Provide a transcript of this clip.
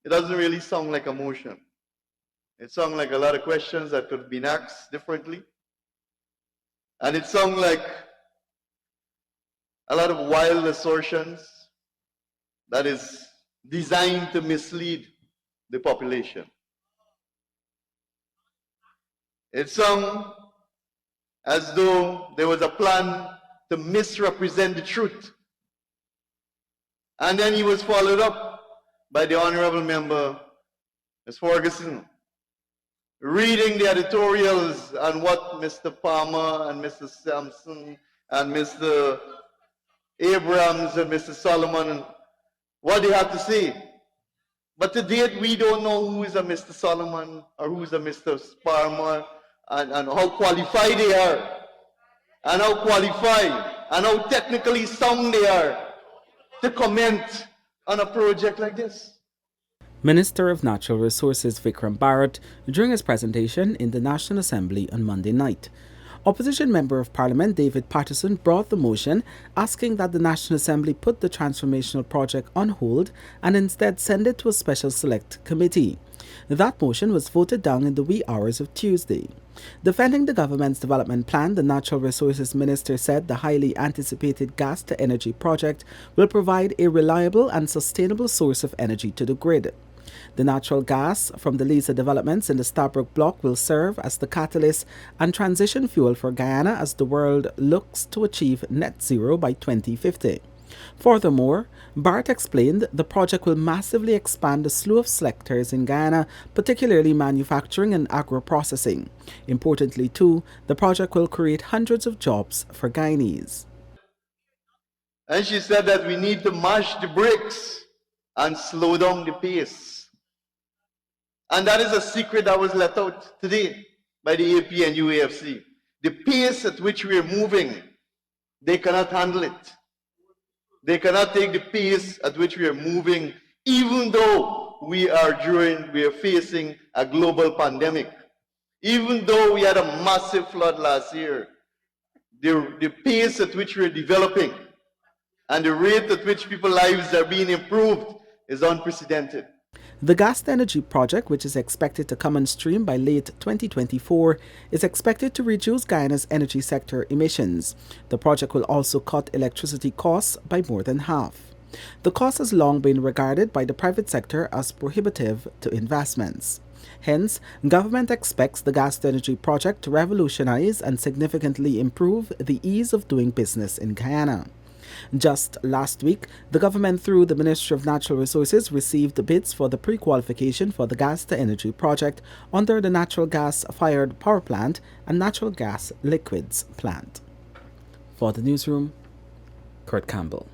it doesn't really sound like a motion. It sounds like a lot of questions that could have been asked differently. And it sounds like a lot of wild assertions that is designed to mislead the population. It sounds as though there was a plan to misrepresent the truth. And then he was followed up by the Honorable Member, Ms. Ferguson, reading the editorials on what Mr. Palmer and Mr. Sampson and Mr. Abrams and Mr. Solomon, what they had to say. But to date, we don't know who is a Mr. Solomon or who is a Mr. Palmer and how qualified they are, and how qualified and how technically sound they are to comment on a project like this. Minister of Natural Resources Vickram Bharrat during his presentation in the National Assembly on Monday night. Opposition Member of Parliament David Patterson brought the motion asking that the National Assembly put the transformational project on hold and instead send it to a special select committee. That motion was voted down in the wee hours of Tuesday. Defending the government's development plan, the Natural Resources Minister said the highly anticipated gas-to-energy project will provide a reliable and sustainable source of energy to the grid. The natural gas from the Liza developments in the Stabroek block will serve as the catalyst and transition fuel for Guyana as the world looks to achieve net zero by 2050. Furthermore, Bharrat explained the project will massively expand the slew of sectors in Guyana, particularly manufacturing and agro-processing. Importantly too, the project will create hundreds of jobs for Guyanese. And she said that we need to mash the brakes and slow down the pace. And that is a secret that was let out today by the APNU+AFC. The pace at which we are moving, they cannot handle it. They cannot take the pace at which we are moving, even though we are facing a global pandemic. Even though we had a massive flood last year, the pace at which we are developing and the rate at which people's lives are being improved is unprecedented. The gas-to-energy project, which is expected to come on stream by late 2024, is expected to reduce Guyana's energy sector emissions. The project will also cut electricity costs by more than half. The cost has long been regarded by the private sector as prohibitive to investments. Hence, government expects the gas-to-energy project to revolutionize and significantly improve the ease of doing business in Guyana. Just last week, the government through the Ministry of Natural Resources received bids for the pre-qualification for the gas-to-energy project under the natural gas-fired power plant and natural gas liquids plant. For the newsroom, Kurt Campbell.